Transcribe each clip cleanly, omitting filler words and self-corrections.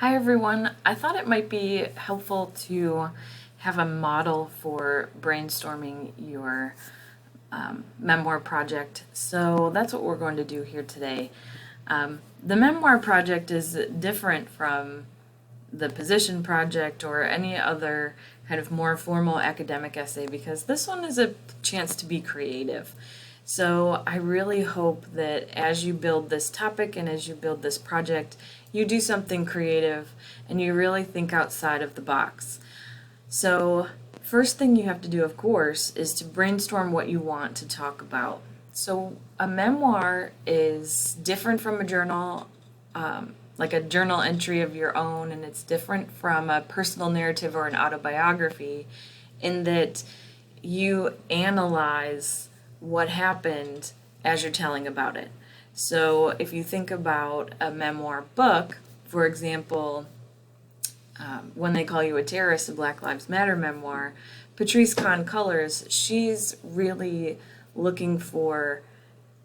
Hi everyone. I thought it might be helpful to have a model for brainstorming your memoir project. So that's what we're going to do here today. The memoir project is different from the position project or any other kind of more formal academic essay because this one is a chance to be creative. So I really hope that as you build this topic and as you build this project, you do something creative and you really think outside of the box. So first thing you have to do, of course, is to brainstorm what you want to talk about. So a memoir is different from a journal, like a journal entry of your own, and it's different from a personal narrative or an autobiography in that you analyze what happened as you're telling about it. So if you think about a memoir book, for example, When They Call You a Terrorist, a Black Lives Matter memoir, Patrice Kahn Colors, she's really looking for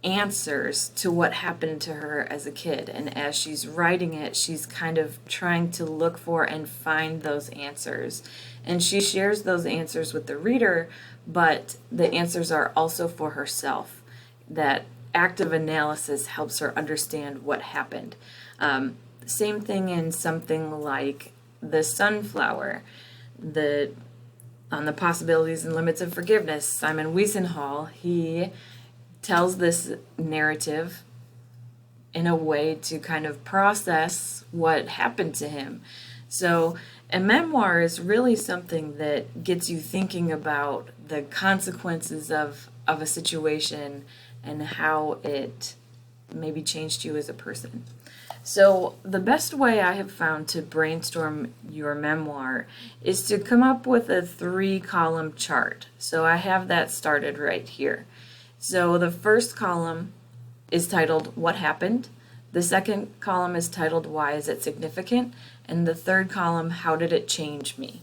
answers to what happened to her as a kid. And as she's writing it, she's kind of trying to look for and find those answers. And she shares those answers with the reader, but the answers are also for herself. That active analysis helps her understand what happened. Same thing in something like The Sunflower, on the possibilities and limits of forgiveness. Simon Wiesenthal, he tells this narrative in a way to kind of process what happened to him. So a memoir is really something that gets you thinking about the consequences of a situation and how it maybe changed you as a person. So the best way I have found to brainstorm your memoir is to come up with a 3-column chart. So I have that started right here. So the first column is titled What Happened? The second column is titled Why Is It Significant? And the third column, How Did It Change Me?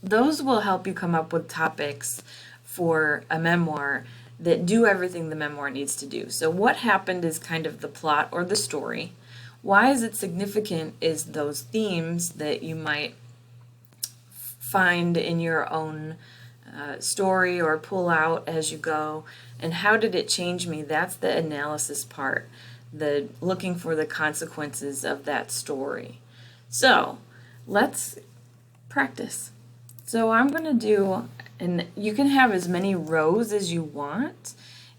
Those will help you come up with topics for a memoir that do everything the memoir needs to do. So what happened is kind of the plot or the story. Why is it significant is those themes that you might find in your own story or pull out as you go. And how did it change me? That's the analysis part, the looking for the consequences of that story. So let's practice. So I'm going to do, and you can have as many rows as you want.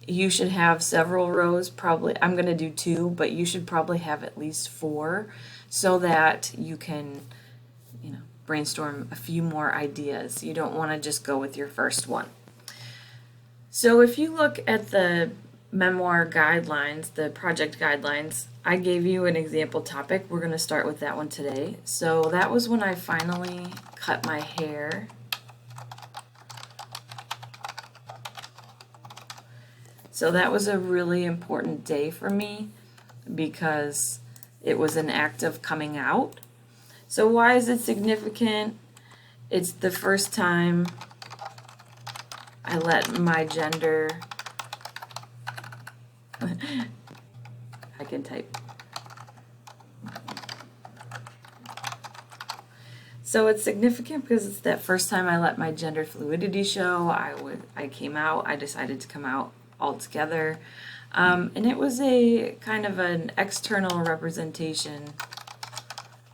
You should have several rows, probably. I'm going to do 2, but you should probably have at least 4 so that you can, brainstorm a few more ideas. You don't want to just go with your first one. So if you look at the memoir guidelines, the project guidelines, I gave you an example topic. We're going to start with that one today. So that was when I finally cut my hair. So that was a really important day for me because it was an act of coming out. So why is it significant? It's the first time I let my gender, I can type. So it's significant because it's that first time I let my gender fluidity show. I came out, I decided to come out altogether. And it was a kind of an external representation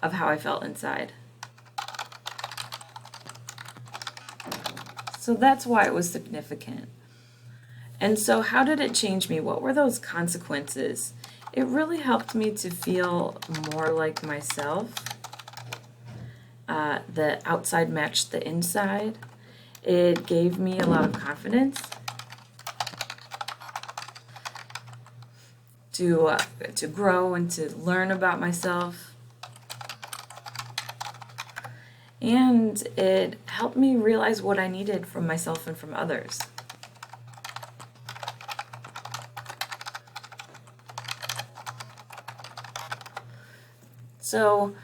of how I felt inside. So that's why it was significant. And so how did it change me? What were those consequences? It really helped me to feel more like myself. The outside matched the inside. It gave me a lot of confidence to grow and to learn about myself. And it helped me realize what I needed from myself and from others. So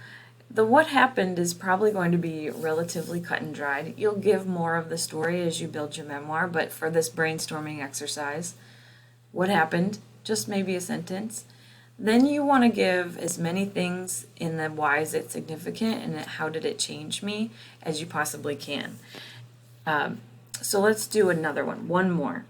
the what happened is probably going to be relatively cut and dried. You'll give more of the story as you build your memoir, but for this brainstorming exercise, what happened? Just maybe a sentence. Then you want to give as many things in the why is it significant and how did it change me as you possibly can. So let's do another one more.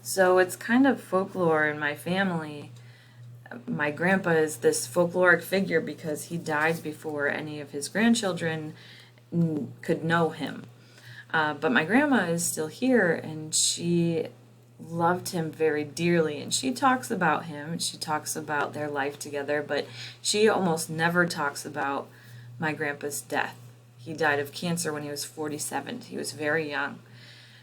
So it's kind of folklore in my family. My grandpa is this folkloric figure because he died before any of his grandchildren could know him. But my grandma is still here, and she loved him very dearly, and she talks about him, and she talks about their life together, but she almost never talks about my grandpa's death. He died of cancer when he was 47. He was very young.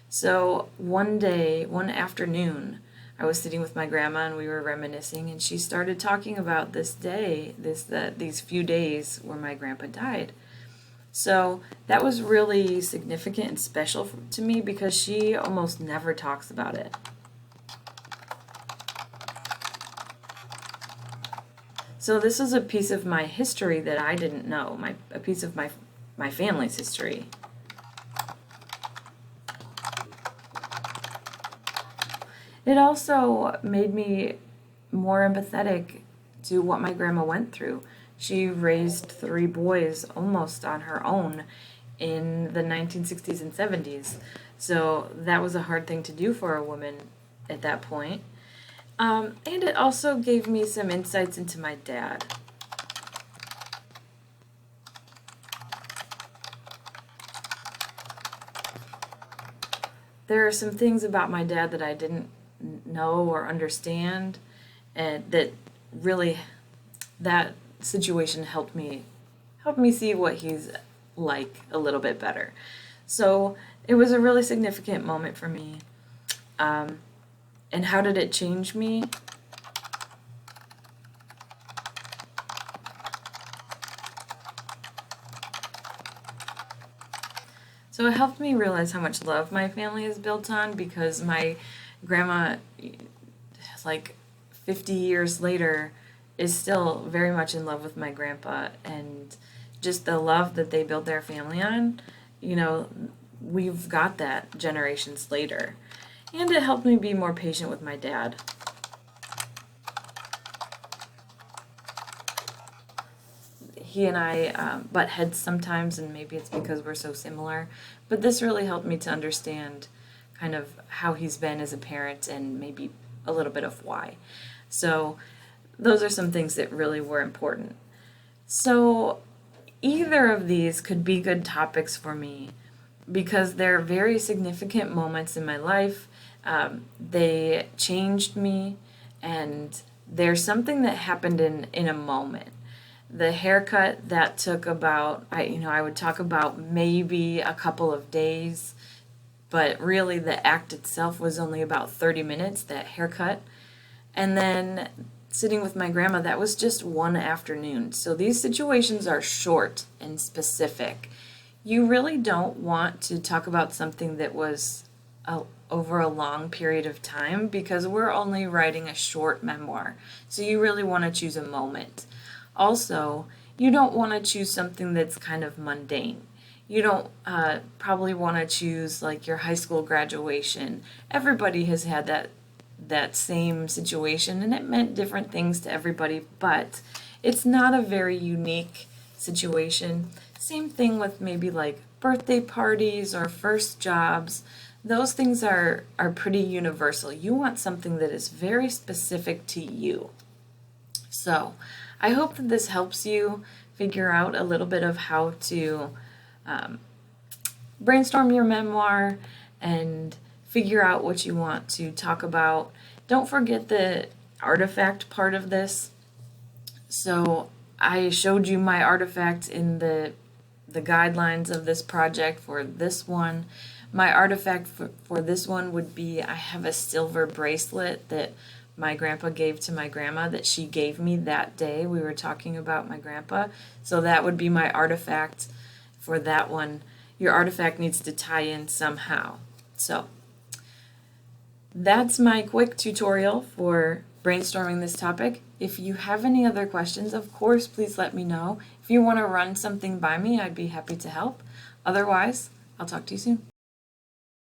So one day, one afternoon, I was sitting with my grandma and we were reminiscing, and she started talking about this day, these few days where my grandpa died. So that was really significant and special to me because she almost never talks about it. So this is a piece of my history that I didn't know, a piece of my family's history. It also made me more empathetic to what my grandma went through. She raised 3 boys almost on her own in the 1960s and 70s. So that was a hard thing to do for a woman at that point. And it also gave me some insights into my dad. There are some things about my dad that I didn't know or understand, and that situation helped me see what he's like a little bit better. So it was a really significant moment for me. And how did it change me? So it helped me realize how much love my family is built on, because my grandma, like 50 years later, is still very much in love with my grandpa, and just the love that they built their family on, we've got that generations later. And it helped me be more patient with my dad. He and I butt heads sometimes, and maybe it's because we're so similar, but this really helped me to understand kind of how he's been as a parent and maybe a little bit of why. So those are some things that really were important. So either of these could be good topics for me because they're very significant moments in my life. They changed me, and there's something that happened in a moment. The haircut, that took about, I would talk about maybe a couple of days, but really the act itself was only about 30 minutes, that haircut. And then sitting with my grandma, that was just one afternoon. So these situations are short and specific. You really don't want to talk about something that was over a long period of time, because we're only writing a short memoir. So you really want to choose a moment. Also, you don't want to choose something that's kind of mundane. You don't probably want to choose like your high school graduation. Everybody has had that same situation, and it meant different things to everybody, but it's not a very unique situation. Same thing with maybe like birthday parties or first jobs. Those things are pretty universal. You want something that is very specific to you. So I hope that this helps you figure out a little bit of how to brainstorm your memoir and figure out what you want to talk about. Don't forget the artifact part of this. So I showed you my artifact in the guidelines of this project for this one. My artifact for this one would be, I have a silver bracelet that my grandpa gave to my grandma that she gave me that day. We were talking about my grandpa. So that would be my artifact for that one. Your artifact needs to tie in somehow. So that's my quick tutorial for brainstorming this topic. If you have any other questions, of course, please let me know. If you want to run something by me, I'd be happy to help. Otherwise, I'll talk to you soon.